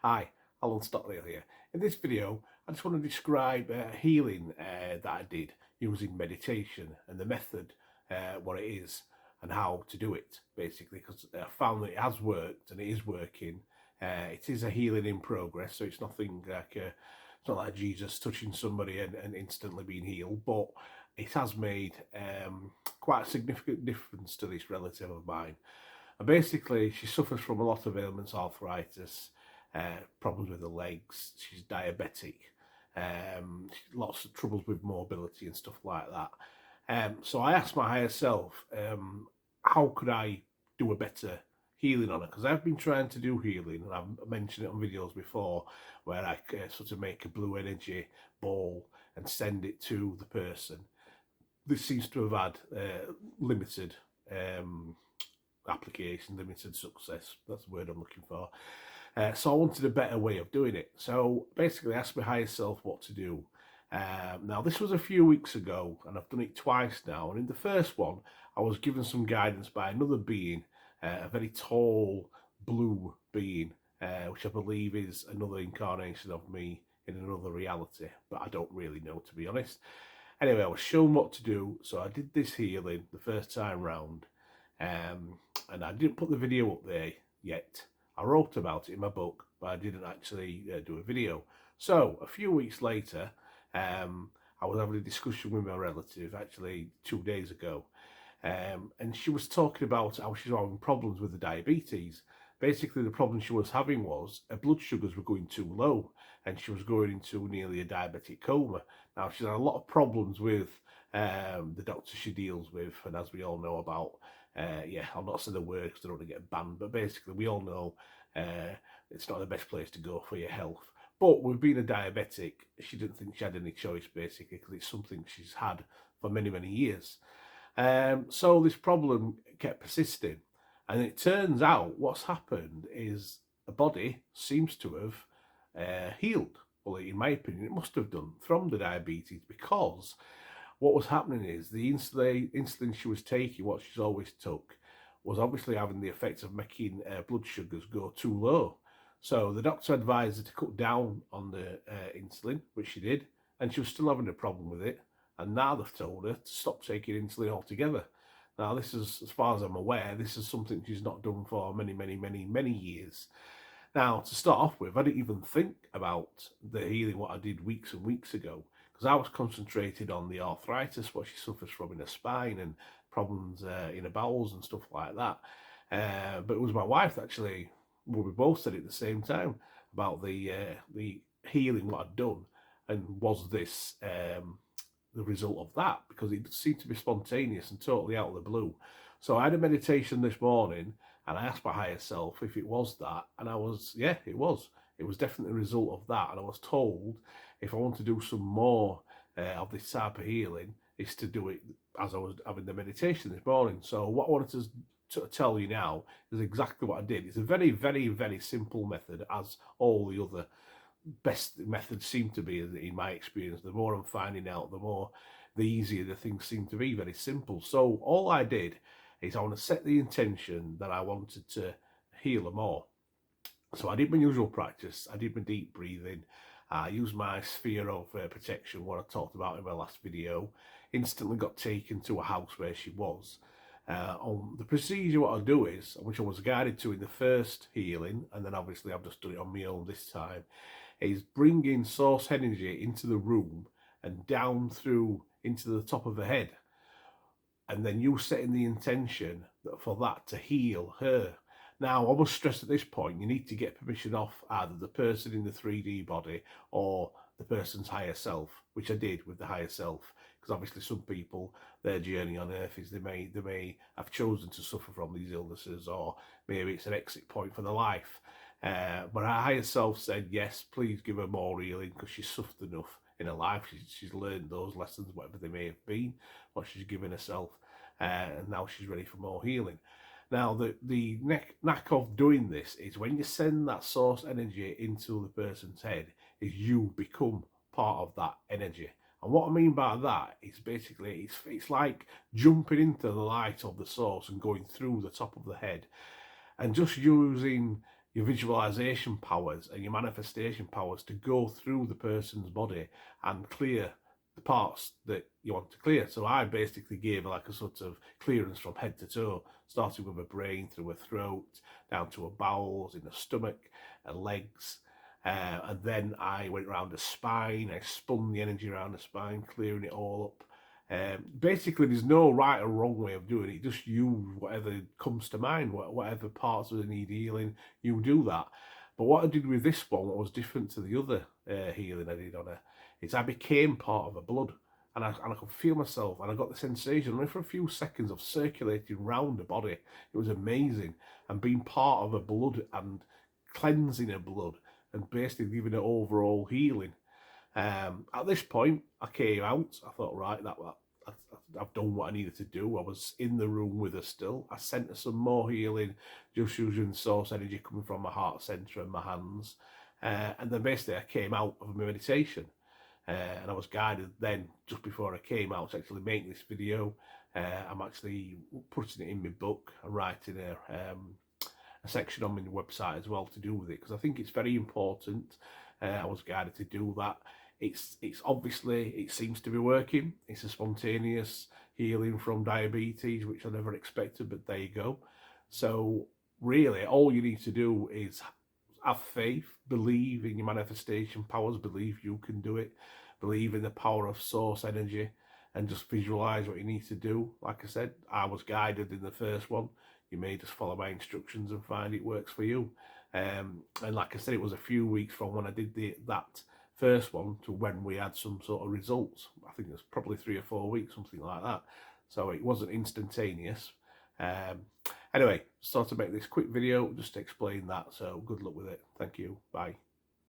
Hi, Alan Stockdale here. In this video, I just want to describe healing that I did using meditation and the method, what it is and how to do it, basically, because I found that it has worked and it is working. It is a healing in progress, so it's nothing like, it's not like Jesus touching somebody and instantly being healed, but it has made quite a significant difference to this relative of mine. And basically, she suffers from a lot of ailments, arthritis, problems with the legs. She's diabetic, lots of troubles with mobility and stuff like that. So I asked my higher self, how could I do a better healing on her? Because I've been trying to do healing, and I've mentioned it on videos before, where I sort of make a blue energy ball and send it to the person. This seems to have had limited application, limited success. That's the word I'm looking for. So I wanted a better way of doing it. So basically, I asked my higher self what to do. Now, this was a few weeks ago, and I've done it twice now. And in the first one, I was given some guidance by another being, a very tall blue being, which I believe is another incarnation of me in another reality, but I don't really know, to be honest. Anyway, I was shown what to do, so I did this healing the first time round, and I didn't put the video up there yet. I wrote about it in my book, but I didn't actually do a video. So a few weeks later, I was having a discussion with my relative, actually 2 days ago, and she was talking about how she's having problems with the diabetes. Basically, the problem she was having was her blood sugars were going too low, and she was going into nearly a diabetic coma. Now, she's had a lot of problems with the doctor she deals with, and as we all know about, yeah, I'll not say the word because I don't want to get banned, but basically, we all know it's not the best place to go for your health. But with being a diabetic, she didn't think she had any choice, basically, because it's something she's had for many, many years. So this problem kept persisting. And it turns out what's happened is the body seems to have healed. Well, in my opinion, it must have done from the diabetes, because what was happening is the insulin she was taking, what she's always took, was obviously having the effect of making blood sugars go too low. So the doctor advised her to cut down on the insulin, which she did, and she was still having a problem with it. And now they've told her to stop taking insulin altogether. Now, this is, as far as I'm aware, this is something she's not done for many, many, many, many years. Now, to start off with, I didn't even think about the healing what I did weeks and weeks ago, because I was concentrated on the arthritis, what she suffers from in her spine, and problems in her bowels and stuff like that. But it was my wife actually, well, we both said it at the same time about the healing what I'd done, and was this the result of that, because it seemed to be spontaneous and totally out of the blue. So I had a meditation this morning, and I asked my higher self if it was that, and I was, yeah, it was. It was definitely a result of that, and I was told if I want to do some more of this type of healing, is to do it as I was having the meditation this morning. So what I wanted to tell you now is exactly what I did. It's a very, very, very simple method, as all the other best methods seem to be, in my experience. The more I'm finding out, the easier the things seem to be. Very simple. So all I did is I want to set the intention that I wanted to heal her more. So I did my usual practice. I did my deep breathing. I used my sphere of protection, what I talked about in my last video. Instantly got taken to a house where she was. On the procedure, what I'll do is, which I was guided to in the first healing, and then obviously I've just done it on my own this time, is bringing source energy into the room and down through into the top of the head. And then you setting the intention for that to heal her. Now, I must stress at this point, you need to get permission off either the person in the 3D body or the person's higher self, which I did with the higher self, because obviously some people, their journey on earth is they may have chosen to suffer from these illnesses, or maybe it's an exit point for their life. But her higher self said, yes, please give her more healing, because she's suffered enough in her life. She's learned those lessons, whatever they may have been, what she's given herself, and now she's ready for more healing. Now, the knack of doing this is when you send that source energy into the person's head, is you become part of that energy. And what I mean by that is basically it's like jumping into the light of the source and going through the top of the head, and just using your visualization powers and your manifestation powers to go through the person's body and clear the parts that you want to clear. So I basically gave like a sort of clearance from head to toe, starting with a brain, through a throat, down to a bowels, in the stomach, and legs. And then I went around the spine. I spun the energy around the spine, clearing it all up. Basically, there's no right or wrong way of doing it. Just use whatever comes to mind, whatever parts of the need healing, you do that. But what I did with this one, what was different to the other healing I did on her, is I became part of her blood. And I could feel myself, and I got the sensation, only for a few seconds, of circulating round the body. It was amazing. And being part of her blood and cleansing her blood and basically giving her overall healing. At this point, I came out. I thought, right, I've done what I needed to do. I was in the room with her still. I sent her some more healing, just using source energy coming from my heart center and my hands. And then basically I came out of my meditation. And I was guided then, just before I came out, to actually make this video. I'm actually putting it in my book and writing a section on my website as well to do with it, because I think it's very important. I was guided to do that. It's obviously, it seems to be working. It's a spontaneous healing from diabetes, which I never expected, but there you go. So really, all you need to do is have faith, believe in your manifestation powers, believe you can do it, believe in the power of source energy, and just visualize what you need to do. Like I said, I was guided in the first one. You may just follow my instructions and find it works for you. And like I said, it was a few weeks from when I did that first one to when we had some sort of results. I think it was probably 3 or 4 weeks, something like that. So it wasn't instantaneous. Anyway, just thought to make this quick video just to explain that. So good luck with it. Thank you. Bye.